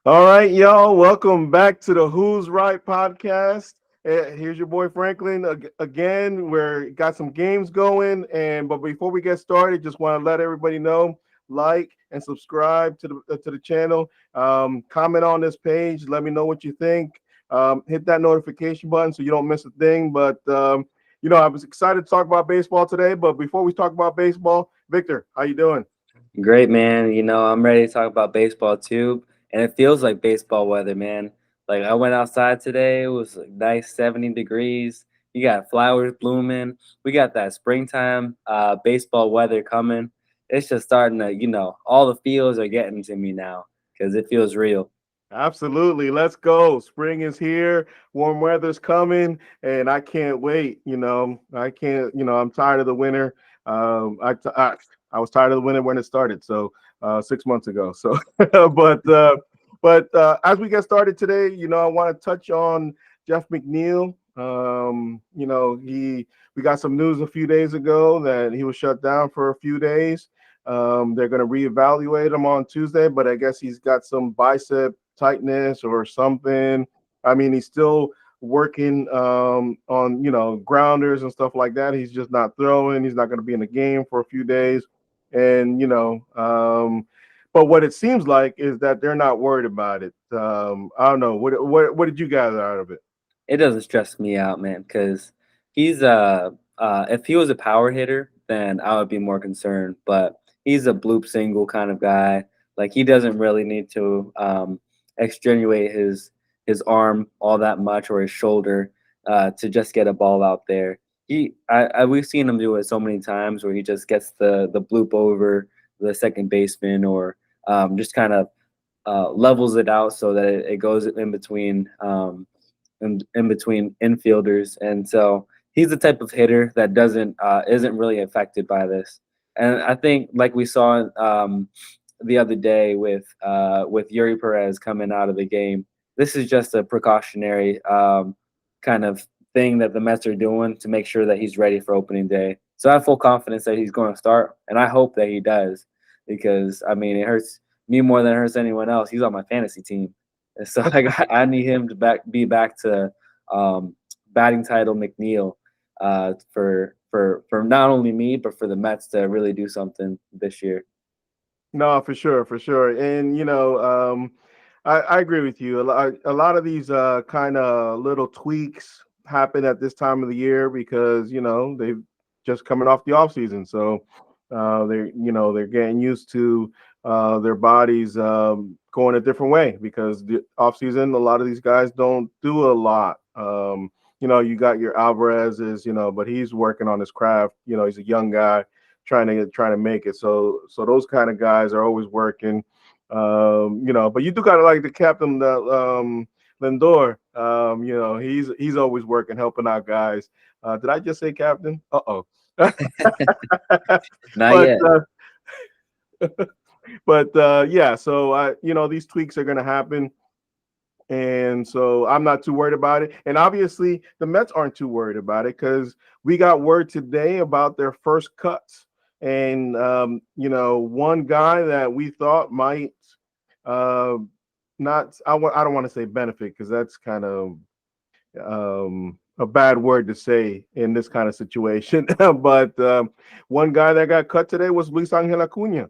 All right, y'all. Welcome back to the Who's Right podcast. Here's your boy Franklin again. We're got some games going, and but before we get started, just want to let everybody know, like and subscribe to the channel. Comment on this page. Let me know what you think. Hit that notification button so you don't miss a thing. But I was excited to talk about baseball today. But before we talk about baseball, Victor, how you doing? Great, man. I'm ready to talk about baseball too, and it feels like baseball weather, man. Like I went outside today, it was like nice 70 degrees. You got flowers blooming. We got that springtime baseball weather coming. It's just starting to, all the feels are getting to me now because it feels real. Absolutely. Let's go. Spring is here. Warm weather's coming, and I can't wait. I can't. I'm tired of the winter. I was tired of the winter when it started. So 6 months ago. So, but as we get started today, I want to touch on Jeff McNeil. We got some news a few days ago that he was shut down for a few days. They're going to reevaluate him on Tuesday, but I guess he's got some bicep tightness or something. I mean, he's still working on grounders and stuff like that. He's just not throwing. He's not going to be in the game for a few days, and but what it seems like is that they're not worried about it. I don't know. What did you gather out of it? It doesn't stress me out, man, because he's if he was a power hitter, then I would be more concerned. But he's a bloop single kind of guy. Like he doesn't really need to extenuate his arm all that much or his shoulder to just get a ball out there. We've seen him do it so many times where he just gets the bloop over the second baseman or just kind of levels it out so that it goes in between. In between infielders, and so he's the type of hitter that doesn't isn't really affected by this. And I think, like we saw the other day with Yuri Perez coming out of the game, this is just a precautionary kind of thing that the Mets are doing to make sure that he's ready for opening day. So I have full confidence that he's going to start, and I hope that he does because I mean it hurts me more than it hurts anyone else. He's on my fantasy team. And so I need him to be back to um, batting title McNeil for not only me but for the Mets to really do something this year. No, for sure, for sure. And I agree with you. A lot of these kind of little tweaks happen at this time of the year because they've just coming off the off season, so they're getting used to their bodies going a different way because the off season a lot of these guys don't do a lot. You got your Alvarez's, but he's working on his craft. He's a young guy trying to make it. So those kind of guys are always working. But you do gotta like the captain, the Lindor. He's always working, helping out guys. Did I just say captain? Uh-oh. Not but yet. yeah, so these tweaks are gonna happen. And so I'm not too worried about it. And obviously, the Mets aren't too worried about it because we got word today about their first cuts. And, one guy that we thought might uh, not, I don't want to say benefit because that's kind of a bad word to say in this kind of situation. But one guy that got cut today was Luis Angel Acuna.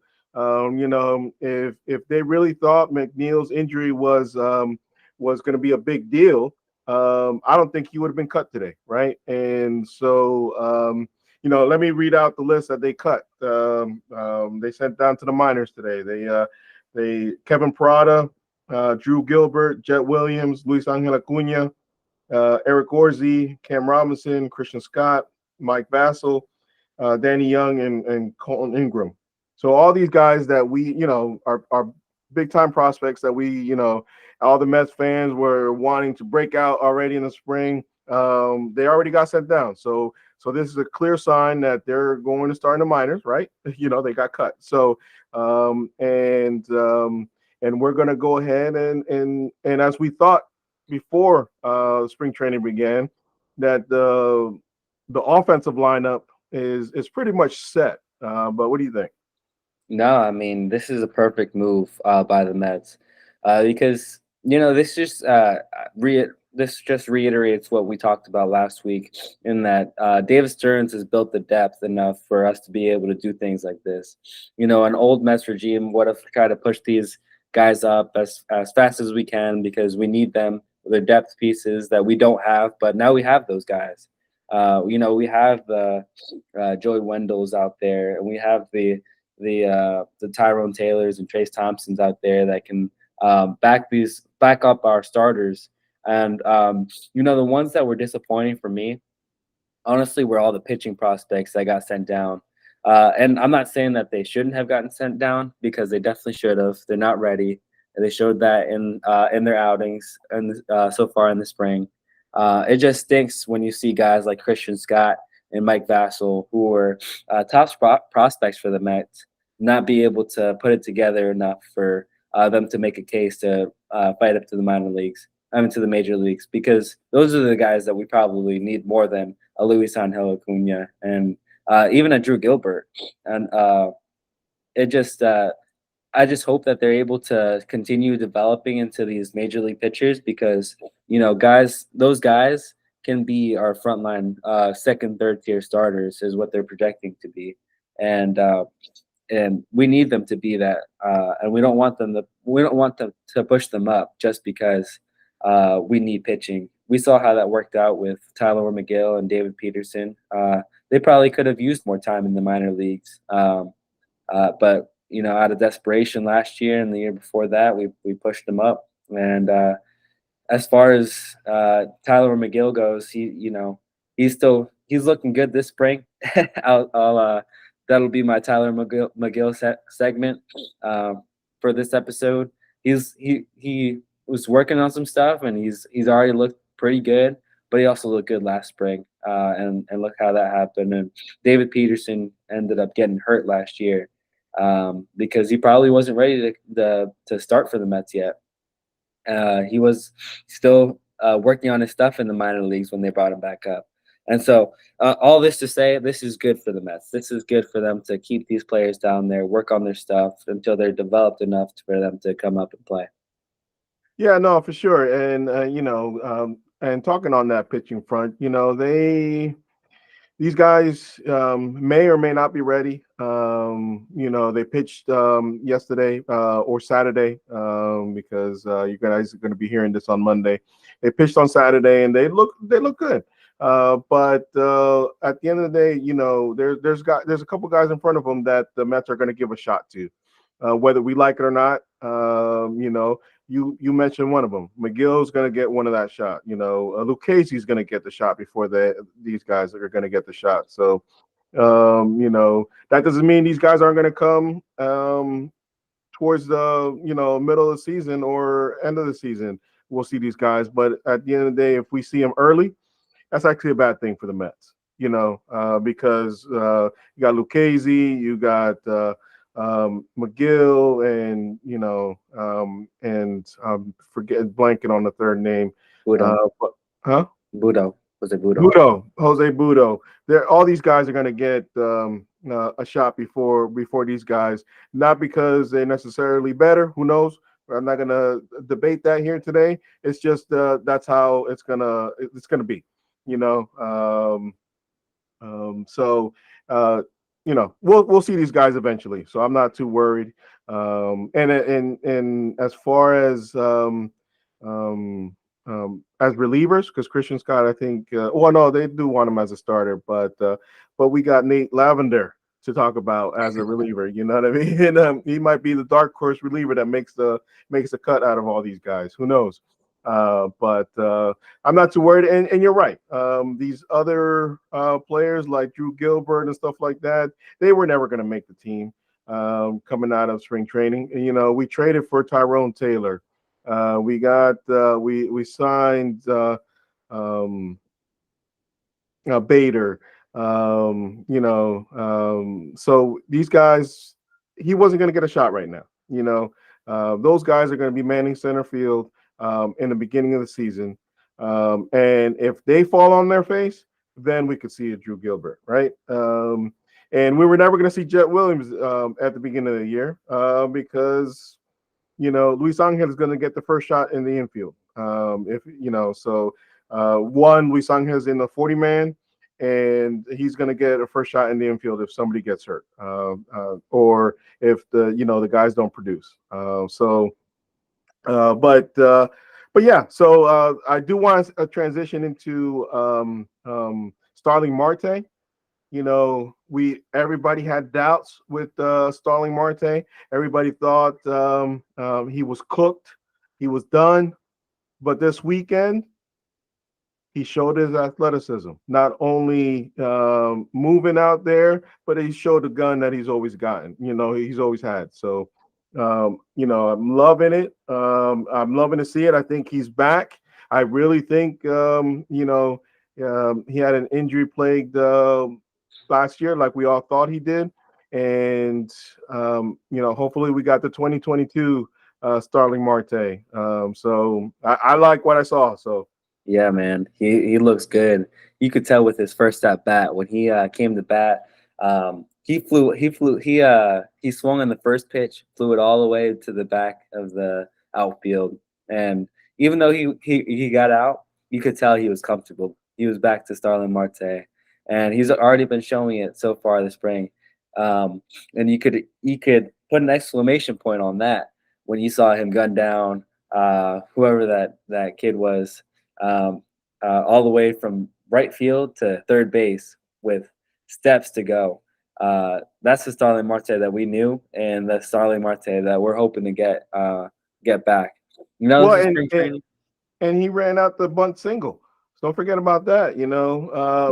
If they really thought McNeil's injury was going to be a big deal, I don't think he would have been cut today, right? And so, let me read out the list that they cut. They sent down to the minors today. They Kevin Parada, Drew Gilbert, Jet Williams, Luis Angel Acuna, Eric Orzi, Cam Robinson, Christian Scott, Mike Vassell, Danny Young, and Colton Ingram. So all these guys that we, are big time prospects that we, all the Mets fans were wanting to break out already in the spring. They already got sent down. So this is a clear sign that they're going to start in the minors, right? They got cut. So and we're going to go ahead and as we thought before spring training began, that the offensive lineup is pretty much set. But what do you think? No, I mean this is a perfect move by the Mets. because this just reiterates what we talked about last week, in that David Stearns has built the depth enough for us to be able to do things like this. An old Mets regime would have tried to push these guys up as fast as we can because we need them. They're depth pieces that we don't have, but now we have those guys. We have the Joey Wendell's out there, and we have the Tyrone Taylors and Trace Thompsons out there that can back up our starters. And the ones that were disappointing for me, honestly, were all the pitching prospects that got sent down. And I'm not saying that they shouldn't have gotten sent down, because they definitely should have. They're not ready. And they showed that in their outings and so far in the spring. It just stinks when you see guys like Christian Scott and Mike Vassell, who were top prospects for the Mets, not be able to put it together enough for them to make a case to fight up to the minor leagues. I mean, to the major leagues, because those are the guys that we probably need more than a Luis Angel Acuna and even a Drew Gilbert. And it just I just hope that they're able to continue developing into these major league pitchers, because those guys can be our frontline second, third tier starters, is what they're projecting to be, and we need them to be that, and we don't want them to push them up just because we need pitching. We saw how that worked out with Tyler McGill and David Peterson. They probably could have used more time in the minor leagues. But out of desperation last year and the year before that, we pushed them up. And as far as Tyler McGill goes, he's looking good this spring. I'll that'll be my Tyler McGill segment for this episode. He was working on some stuff, and he's already looked pretty good, but he also looked good last spring. And look how that happened. And David Peterson ended up getting hurt last year because he probably wasn't ready to start for the Mets yet. He was still working on his stuff in the minor leagues when they brought him back up. And so all this to say, this is good for the Mets. This is good for them to keep these players down there, work on their stuff until they're developed enough for them to come up and play. Yeah, no, for sure. And and talking on that pitching front, these guys may or may not be ready. They pitched yesterday or Saturday because you guys are going to be hearing this on Monday. They pitched on Saturday and they look good. But at the end of the day, there's a couple guys in front of them that the Mets are going to give a shot to, whether we like it or not. You mentioned one of them. McGill's going to get one of that shot. Lucchese's going to get the shot before these guys are going to get the shot. So, that doesn't mean these guys aren't going to come towards the middle of the season or end of the season. We'll see these guys, but at the end of the day, if we see them early, that's actually a bad thing for the Mets. Because you got Lucchese, you got McGill, and forget blanking on the third name. Budo. Huh? Budo. Was it Budo? Jose Budo. All these guys are going to get a shot before these guys, not because they're necessarily better. Who knows? I'm not going to debate that here today. It's just that's how it's gonna be. So we'll see these guys eventually. So I'm not too worried. And as far as relievers, because Christian Scott, I think, no, they do want him as a starter, but we got Nate Lavender to talk about as a reliever. You know what I mean? And he might be the dark horse reliever that makes the cut out of all these guys. Who knows? But I'm not too worried. And you're right. These other players like Drew Gilbert and stuff like that, they were never going to make the team coming out of spring training. And, we traded for Tyrone Taylor. We signed Bader. So these guys, he wasn't going to get a shot right now. Those guys are going to be manning center field in the beginning of the season. And if they fall on their face, then we could see a Drew Gilbert, right? And we were never going to see Jet Williams at the beginning of the year because Luis Angel is going to get the first shot in the infield. If so one Luis Angel's in the 40 man, and he's going to get a first shot in the infield if somebody gets hurt, or if the guys don't produce. Uh, but uh, but yeah, so I do want to transition into Starling Marte. We everybody had doubts with Starling Marte. Everybody thought he was cooked, he was done. But this weekend, he showed his athleticism, not only moving out there, but he showed the gun that he's always gotten. He's always had. So, I'm loving it. I'm loving to see it. I think he's back. I really think, he had an injury plagued last year, like we all thought he did. And, hopefully we got the 2022 Starling Marte. So I like what I saw. So, Yeah, man, he looks good. You could tell with his first at bat when he came to bat. He swung on the first pitch, flew it all the way to the back of the outfield, and even though he got out, you could tell he was comfortable. He was back to Starlin Marte, and he's already been showing it so far this spring. And you could put an exclamation point on that when you saw him gun down whoever that kid was, all the way from right field to third base with steps to go. That's the Starling Marte that we knew, and the Starling Marte that we're hoping to get back. well, This is and, spring and training. and he ran out the bunt single. So don't forget about that. Yeah,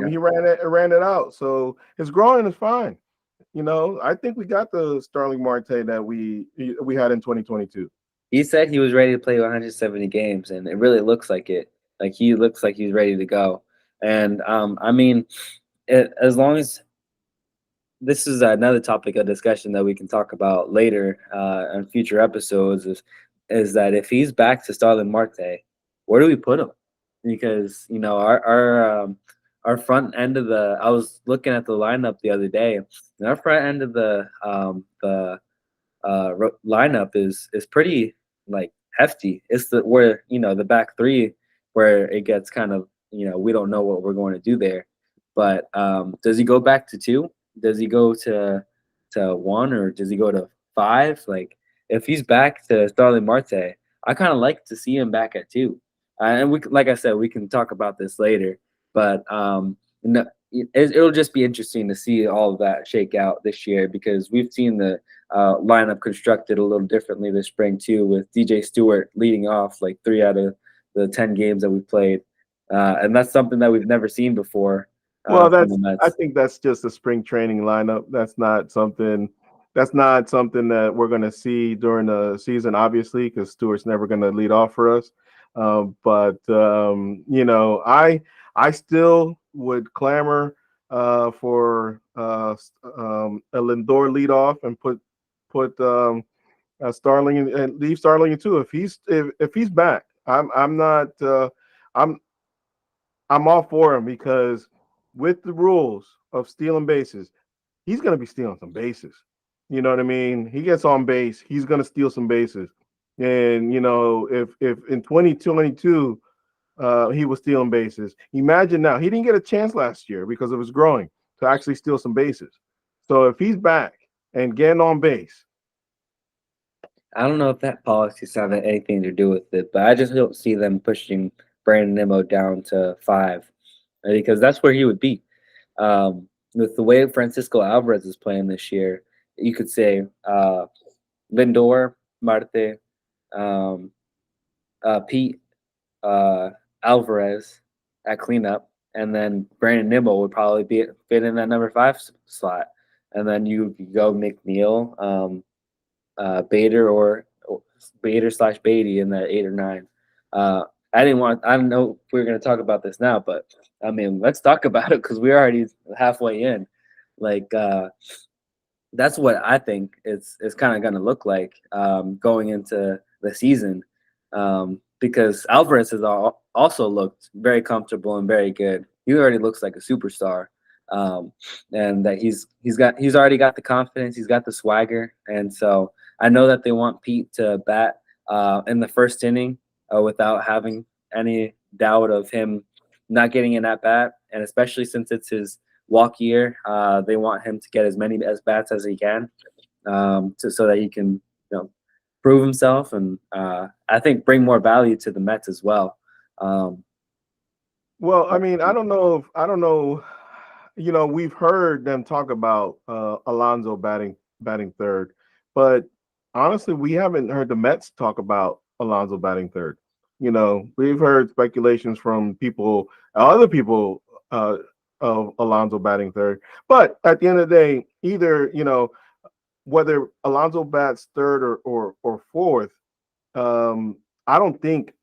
He ran it out. So his groin is fine. I think we got the Starling Marte that we had in 2022. he said he was ready to play 170 games, and it really looks like it. Like he looks like he's ready to go. And I mean, as long as this is another topic of discussion that we can talk about later on future episodes is that if he's back to Starlin Marte, where do we put him? Because our front end of the I was looking at the lineup the other day, and our front end of the lineup is pretty like hefty. It's the where the back three where it gets kind of we don't know what we're going to do there. But does he go back to two? Does he go to one, or does he go to five? Like if he's back to Starling Marte, I kind of like to see him back at two. And like I said, we can talk about this later. But no, it'll just be interesting to see all of that shake out this year because we've seen the lineup constructed a little differently this spring too, with DJ Stewart leading off like 3 out of the 10 games that we played, and that's something that we've never seen before Well, from the I Mets. think that's just a spring training lineup. That's not something that we're going to see during the season, obviously, because Stewart's never going to lead off for us. But I still would clamor for a Lindor lead off and put Starling and leave Starling in two if he's back. I'm not I'm I'm all for him because with the rules of stealing bases, he's going to be stealing some bases. You know what I mean? He gets on base, he's going to steal some bases. And if in 2022 he was stealing bases, imagine now he didn't get a chance last year because of his growing to actually steal some bases. So if he's back and getting on base, I don't know if that policy's having anything to do with it, but I just don't see them pushing Brandon Nimmo down to five because that's where he would be. With the way Francisco Alvarez is playing this year, you could say Lindor, Marte, um, Pete, uh, Alvarez at cleanup, and then Brandon Nimmo would probably be fit in that number five slot, and then you could go McNeil, Bader or Bader slash Beatty in that 8 or 9. Uh, I don't know if we're going to talk about this now, but I mean, let's talk about it because we're already halfway in. Like, that's what I think it's kind of going to look like going into the season, because Alvarez has also looked very comfortable and very good. He already looks like a superstar, and that he's already got the confidence, he's got the swagger, and so I know that they want Pete to bat in the first inning without having any doubt of him not getting an at bat, and especially since it's his walk year, they want him to get as many as bats as he can, so that he can, prove himself, and I think bring more value to the Mets as well. Um, Well, I mean, I don't know. You know, we've heard them talk about Alonso batting third, but honestly, we haven't heard the Mets talk about Alonso batting third. You know, we've heard speculations from people, other people, uh, of Alonso batting third. But at the end of the day, either whether Alonso bats third or fourth, um, I think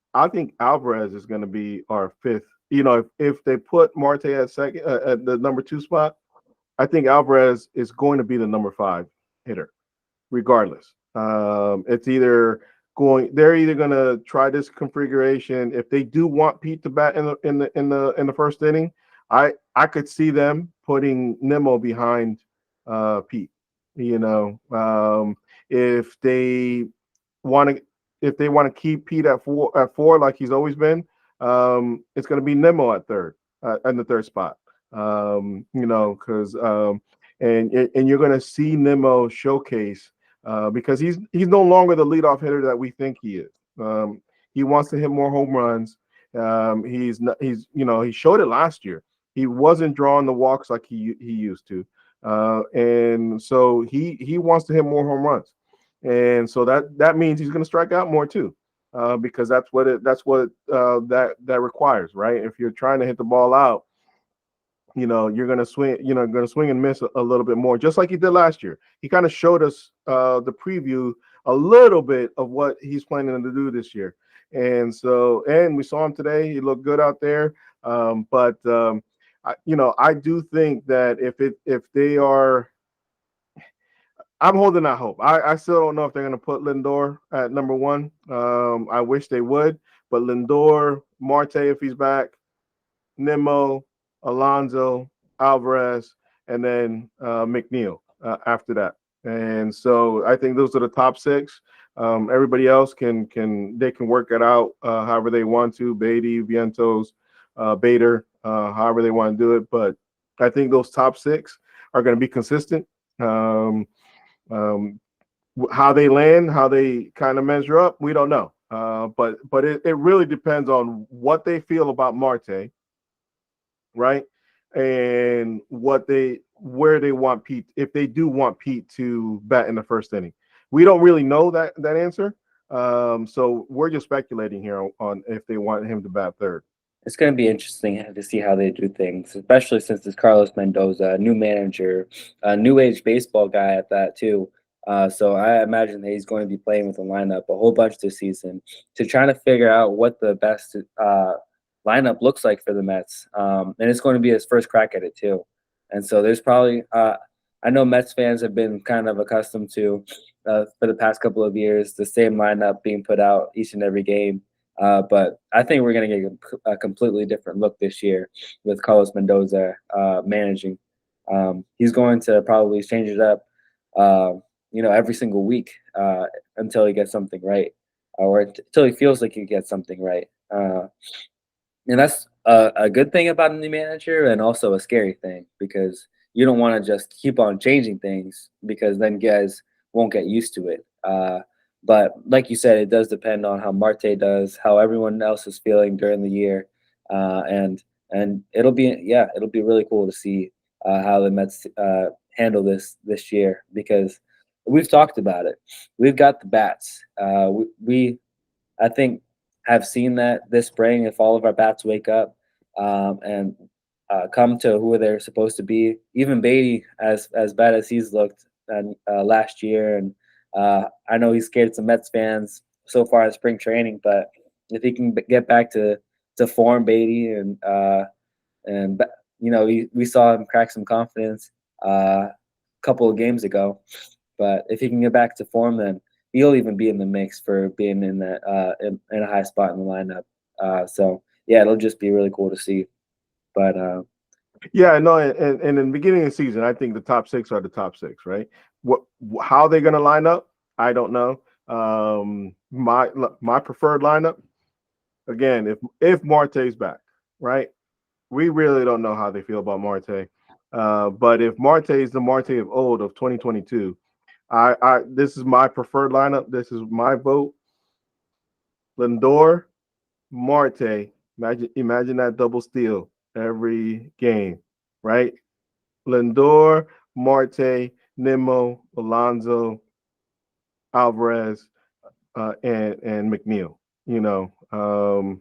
Alvarez is going to be our fifth. You know, if they put Marte at second at the number two spot, I think Alvarez is going to be the number five hitter, regardless. It's either they're either going to try this configuration. If they do want Pete to bat in the first inning, I could see them putting Nimmo behind Pete. You know, if they want to if they want to keep Pete at four like he's always been, it's going to be Nimmo at third, in the third spot. Because and you're going to see Nimmo showcase because he's no longer the leadoff hitter that we think he is. He wants to hit more home runs. He's not, he showed it last year. He wasn't drawing the walks like he used to, and so he wants to hit more home runs, and so that means he's going to strike out more too, because that requires, right? If you're trying to hit the ball out, you're going to swing and miss a little bit more, just like he did last year. He kind of showed us the preview a little bit of what he's planning to do this year, and we saw him today. He looked good out there, but I do think that if they are, I'm holding out hope. I still don't know if they're going to put Lindor at number one. I wish they would, but Lindor, Marte, if he's back, Nimmo, Alonso, Alvarez, and then McNeil after that. And so I think those are the top six. Everybody else can work it out however they want to. Beatty, Vientos, Bader, however they want to do it. But I think those top six are going to be consistent. Um, um, how they land, how they kind of measure up, we don't know. But it really depends on what they feel about Marte, right? And where they want Pete, if they do want Pete to bat in the first inning. We don't really know that answer. So we're just speculating here on if they want him to bat third. It's going to be interesting to see how they do things, especially since it's Carlos Mendoza, a new manager, a new age baseball guy at that too. So I imagine that he's going to be playing with a lineup a whole bunch this season to try to figure out what the best lineup looks like for the Mets. And it's going to be his first crack at it too. And so there's probably I know Mets fans have been kind of accustomed to for the past couple of years the same lineup being put out each and every game. But I think we're going to get a completely different look this year with Carlos Mendoza managing. He's going to probably change it up, every single week until he gets something right, or until he feels like he gets something right. And that's a good thing about a new manager, and also a scary thing because you don't want to just keep on changing things because then guys won't get used to it. But like you said, it does depend on how Marte does, how everyone else is feeling during the year, and it'll be really cool to see how the Mets handle this year because we've talked about it. We've got the bats. We I think have seen that this spring if all of our bats wake up and come to who they're supposed to be. Even Beatty, as bad as he's looked last year, and I know he's scared some Mets fans so far in spring training, but if he can get back to form, Beatty, and we saw him crack some confidence a couple of games ago. But if he can get back to form, then he'll even be in the mix for being in that in a high spot in the lineup. So yeah, it'll just be really cool to see. But Yeah, no, and in the beginning of the season, I think the top six are the top six, right? What how they're going to line up, I don't know. My preferred lineup again, if Marte's back, right? We really don't know how they feel about Marte. But if Marte is the Marte of old of 2022, I this is my preferred lineup. This is my vote. Lindor, Marte. Imagine that double steal every game, right? Lindor, Marte, Nimmo, Alonso, Alvarez, and McNeil. You know, and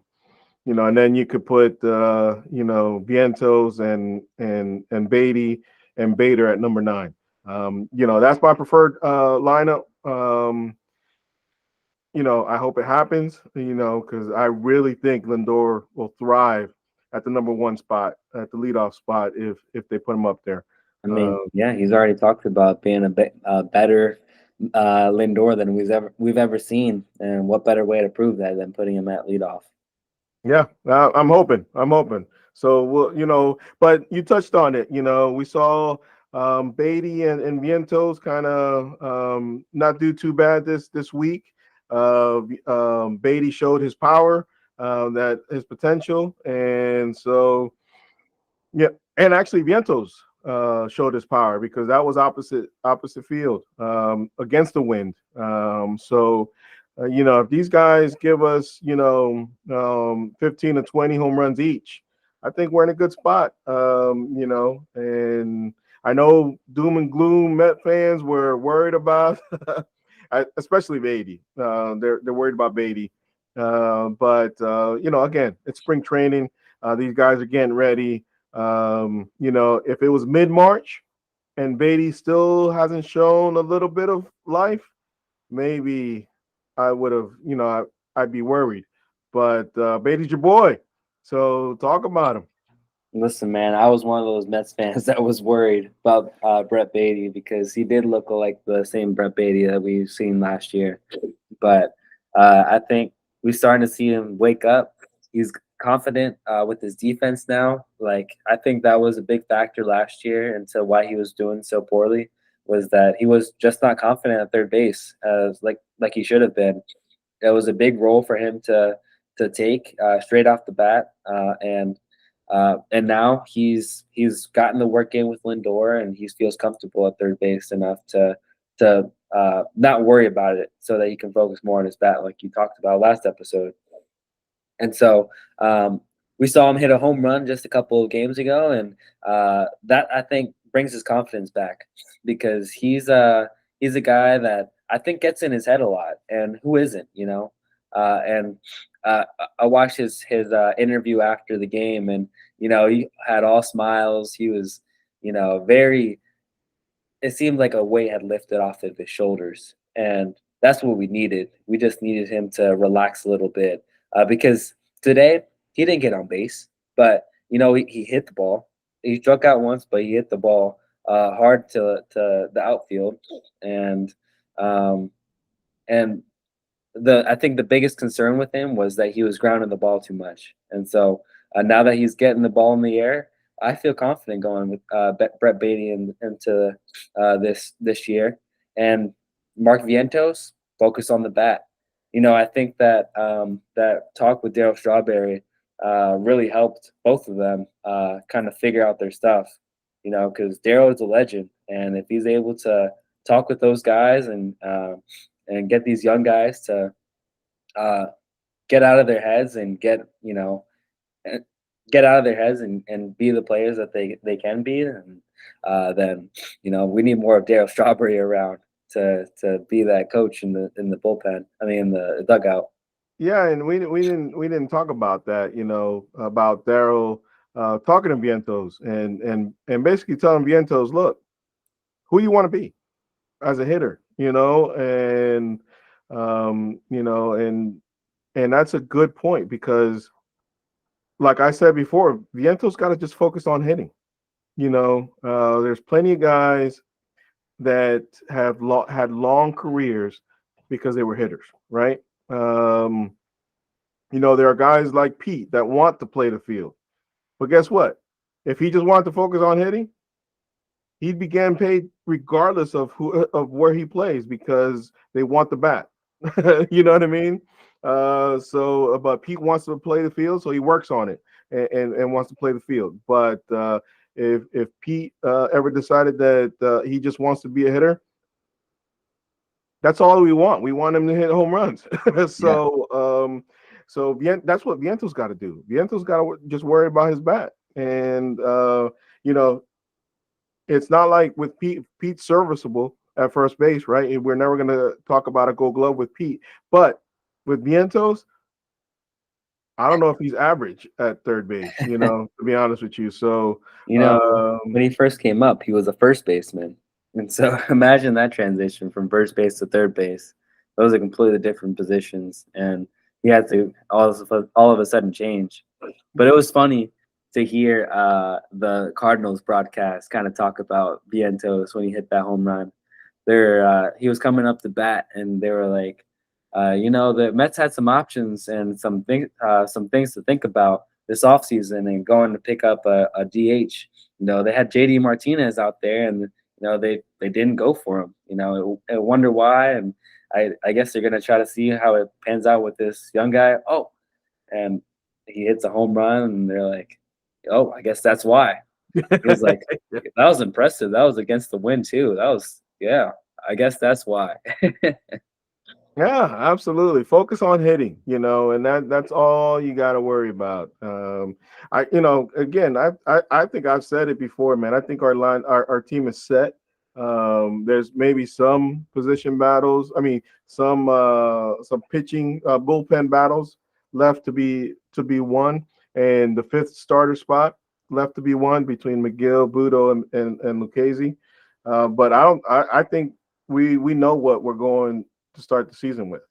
then you could put Vientos and Beatty and Bader at number 9. That's my preferred lineup. I hope it happens. Because I really think Lindor will thrive at the number 1 spot, at the leadoff spot, if they put him up there. I mean, yeah, he's already talked about being better Lindor than we've ever seen, and what better way to prove that than putting him at leadoff? Yeah, I'm hoping. I'm hoping. So but you touched on it. We saw Beatty and Vientos kind of not do too bad this week. Beatty showed his power, that his potential, and so yeah, and actually Vientos showed his power because that was opposite field, against the wind. If these guys give us 15 to 20 home runs each, I think we're in a good spot. And I know doom and gloom Met fans were worried about, especially Beatty. They're worried about Beatty. But again, it's spring training. These guys are getting ready. If it was mid March and Beatty still hasn't shown a little bit of life, maybe I would have, I'd be worried. But Beatty's your boy, so talk about him. Listen, man, I was one of those Mets fans that was worried about Brett Beatty because he did look like the same Brett Beatty that we've seen last year. But I think we're starting to see him wake up. He's confident with his defense now. Like, I think that was a big factor last year into why he was doing so poorly, was that he was just not confident at third base, as like he should have been. It was a big role for him to take straight off the bat, and now he's gotten the work in with Lindor, and he feels comfortable at third base enough to not worry about it, so that he can focus more on his bat, like you talked about last episode. And so we saw him hit a home run just a couple of games ago, and that I think brings his confidence back because he's a guy that I think gets in his head a lot, and who isn't. And I watched his interview after the game, and he had all smiles. He was very, it seemed like a weight had lifted off of his shoulders, and that's what we needed. We just needed him to relax a little bit, because today he didn't get on base, but he hit the ball. He struck out once, but he hit the ball hard to the outfield, and um, and I think the biggest concern with him was that he was grounding the ball too much. And so now that he's getting the ball in the air, I feel confident going with Brett Beatty into this year. And Mark Vientos, focus on the bat. I think that that talk with Daryl Strawberry really helped both of them kind of figure out their stuff. Because Daryl is a legend, and if he's able to talk with those guys and get these young guys to uh, get out of their heads and eh, get out of their heads and be the players that they can be. And then we need more of Daryl Strawberry around to be that coach in the bullpen. I mean, in the dugout. Yeah, and we didn't talk about that. About Daryl talking to Vientos and basically telling Vientos, look, who you want to be as a hitter, and and that's a good point because, like I said before, Vientos got to just focus on hitting. There's plenty of guys that have had long careers because they were hitters, right? Um, there are guys like Pete that want to play the field, but guess what? If he just wanted to focus on hitting, he'd be getting paid regardless of where he plays because they want the bat. You know what I mean? But Pete wants to play the field, so he works on it and wants to play the field. But if Pete ever decided that he just wants to be a hitter, that's all we want. We want him to hit home runs. Yeah. That's what Viento's got to do. Viento's got to just worry about his bat, and you know, it's not like with Pete. Pete's serviceable at first base, right? And we're never going to talk about a Gold Glove with Pete, but with Vientos, I don't know if he's average at third base. To be honest with you. So, You know, when um, he first came up, he was a first baseman. And so imagine that transition from first base to third base. Those are completely different positions. And he had to all of a sudden change. But it was funny to hear the Cardinals broadcast kind of talk about Vientos when he hit that home run. He was coming up to bat, and they were like, the Mets had some options and some things to think about this offseason and going to pick up a DH. They had JD Martinez out there, and they didn't go for him. I wonder why, and I guess they're gonna try to see how it pans out with this young guy. Oh, and he hits a home run, and they're like, oh, I guess that's why. He was like, that was impressive. That was against the wind too. That was, yeah. I guess that's why. Yeah, absolutely. Focus on hitting, and that's all you got to worry about. Again, I think I've said it before, man. I think our team is set. There's maybe some position battles. I mean, some pitching bullpen battles left to be won, and the fifth starter spot left to be won between McGill, Budo, and Lucchesi. But I think we know what we're going to start the season with.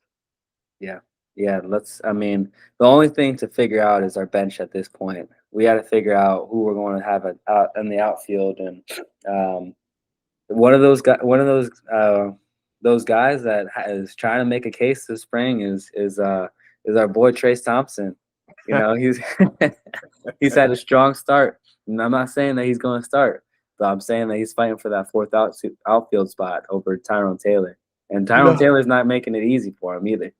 Yeah. Yeah. I mean, the only thing to figure out is our bench at this point. We got to figure out who we're going to have out in the outfield. And um, one of those guys that is trying to make a case this spring is our boy Trace Thompson. He's he's had a strong start, and I'm not saying that he's going to start, but I'm saying that he's fighting for that outfield spot over Tyrone Taylor, and Tyrone No, Taylor's not making it easy for him either.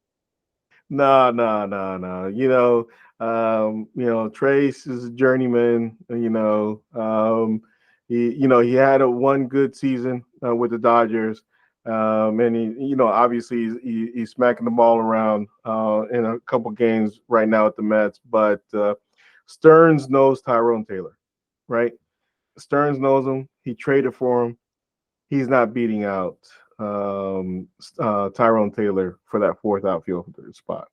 no, no, no, no. Trace is a journeyman. He had a one good season with the Dodgers, and obviously he's smacking the ball around in a couple games right now at the Mets. But Stearns knows Tyrone Taylor, right? Stearns knows him. He traded for him. He's not beating out Tyrone Taylor for that fourth outfield spot.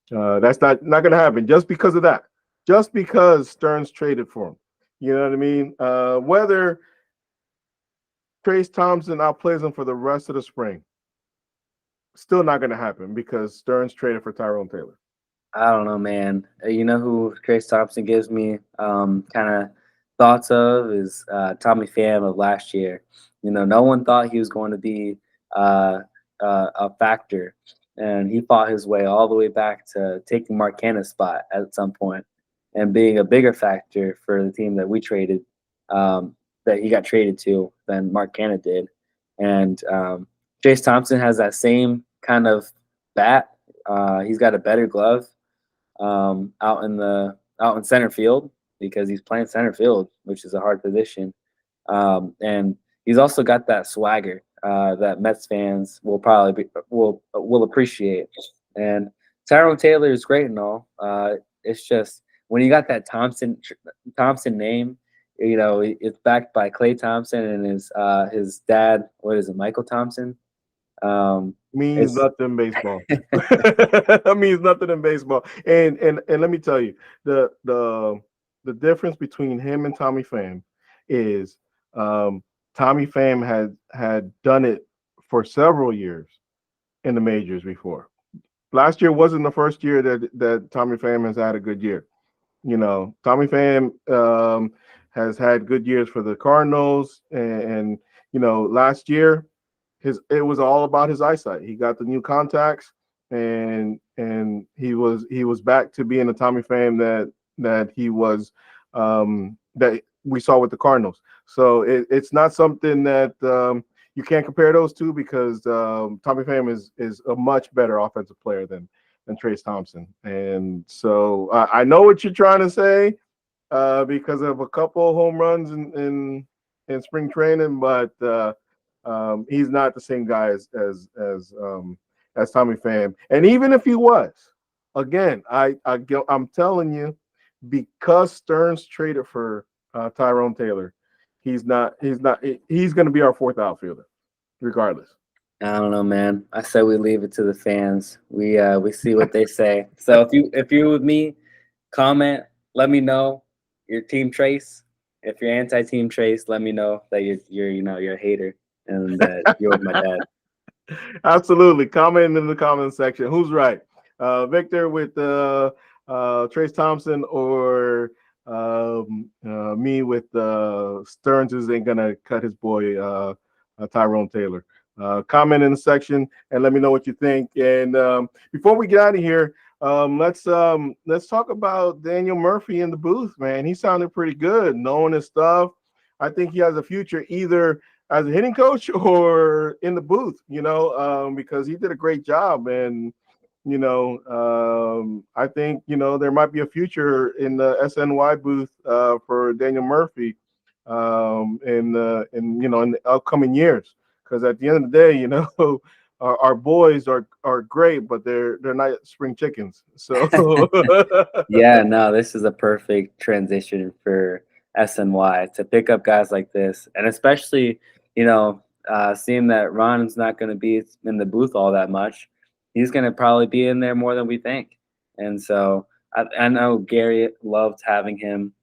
That's not going to happen just because of that. Just because Stearns traded for him. You know what I mean? Whether Trace Thompson outplays him for the rest of the spring, still not going to happen because Stearns traded for Tyrone Taylor. I don't know, man. You know who Trace Thompson gives me kind of thoughts of is Tommy Pham of last year. No one thought he was going to be uh, a factor, and he fought his way all the way back to taking Mark Canha's spot at some point and being a bigger factor for the team that we traded, that he got traded to than Mark Canha did. And Trace Thompson has that same kind of bat. He's got a better glove out in center field because he's playing center field, which is a hard position. And he's also got that swagger that Mets fans will appreciate. And Tyrone Taylor is great and all. It's just when you got that Thompson name, it's backed by Clay Thompson and his dad. What is it, Michael Thompson? Means It's nothing in baseball. That means nothing in baseball. And let me tell you, the difference between him and Tommy Pham is Tommy Pham had done it for several years in the majors before. Last year wasn't the first year that Tommy Pham has had a good year. Tommy Pham has had good years for the Cardinals, and last year it was all about his eyesight. He got the new contacts, and he was back to being the Tommy Pham that he was, that we saw with the Cardinals. So it's not something that you can't compare those two because Tommy Pham is a much better offensive player than Trace Thompson. And so I know what you're trying to say because of a couple of home runs in spring training, but he's not the same guy as Tommy Pham. And even if he was, again, I'm telling you, because Stearns traded for Tyrone Taylor, he's going to be our fourth outfielder, regardless. I don't know, man. I said we leave it to the fans. We see what they say. So if you're with me, comment. Let me know your team Trace. If you're anti-team Trace, let me know that you're a hater and that you're with my dad. Absolutely. Comment in the comment section. Who's right? Victor with Trace Thompson or me with Stearns ain't going to cut his boy Tyrone Taylor. Comment in the section and let me know what you think. And before we get out of here, let's talk about Daniel Murphy in the booth, man. He sounded pretty good, knowing his stuff. I think he has a future either as a hitting coach or in the booth, because he did a great job. And, I think, there might be a future in the SNY booth for Daniel Murphy in the upcoming years. Because at the end of the day, our boys are great, but they're not spring chickens. So Yeah, no, this is a perfect transition for SNY to pick up guys like this, and especially seeing that Ron's not going to be in the booth all that much, he's going to probably be in there more than we think. And so I know Gary loved having him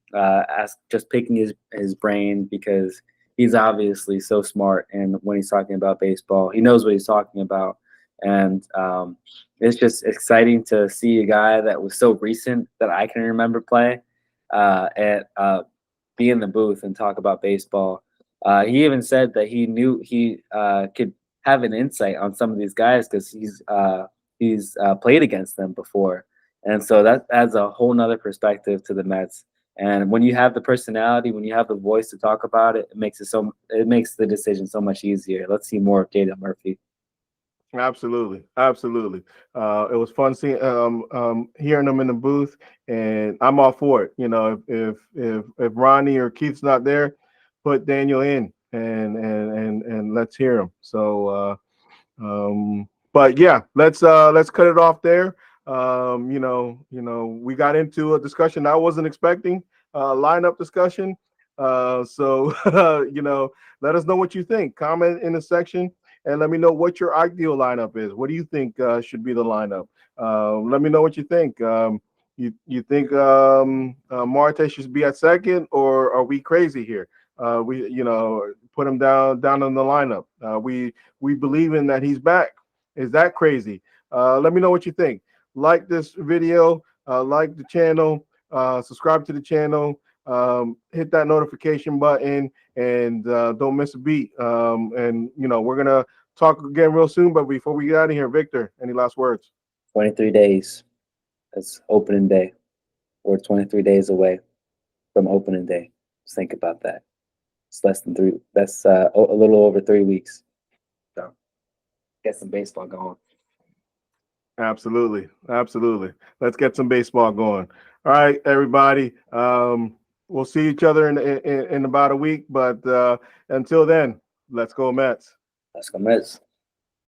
just picking his brain because he's obviously so smart, and when he's talking about baseball, he knows what he's talking about, and it's just exciting to see a guy that was so recent that I can remember play and be in the booth and talk about baseball. He even said that he knew he could have an insight on some of these guys because he's played against them before, and so that adds a whole nother perspective to the Mets. And when you have the personality, when you have the voice to talk about it, it makes the decision so much easier. Let's see more of Daniel Murphy. Absolutely, absolutely. It was fun seeing hearing them in the booth, and I'm all for it. If Ronnie or Keith's not there, put Daniel in and let's hear him. So, but yeah, let's cut it off there. We got into a discussion I wasn't expecting, lineup discussion. So let us know what you think. Comment in the section and let me know what your ideal lineup is. What do you think should be the lineup? Let me know what you think. You think Marte should be at second, or are we crazy here? We put him down in the lineup. We believe in that he's back. Is that crazy? Let me know what you think. Like this video, like the channel, subscribe to the channel, hit that notification button, and don't miss a beat. And we're gonna talk again real soon. But before we get out of here, Victor, any last words? 23 days. That's opening day. We're 23 days away from opening day. Just think about that. It's less than 3. That's a little over 3 weeks. So get some baseball going. Absolutely, absolutely. Let's get some baseball going. All right, everybody. We'll see each other in about a week. But until then, let's go Mets. Let's go Mets.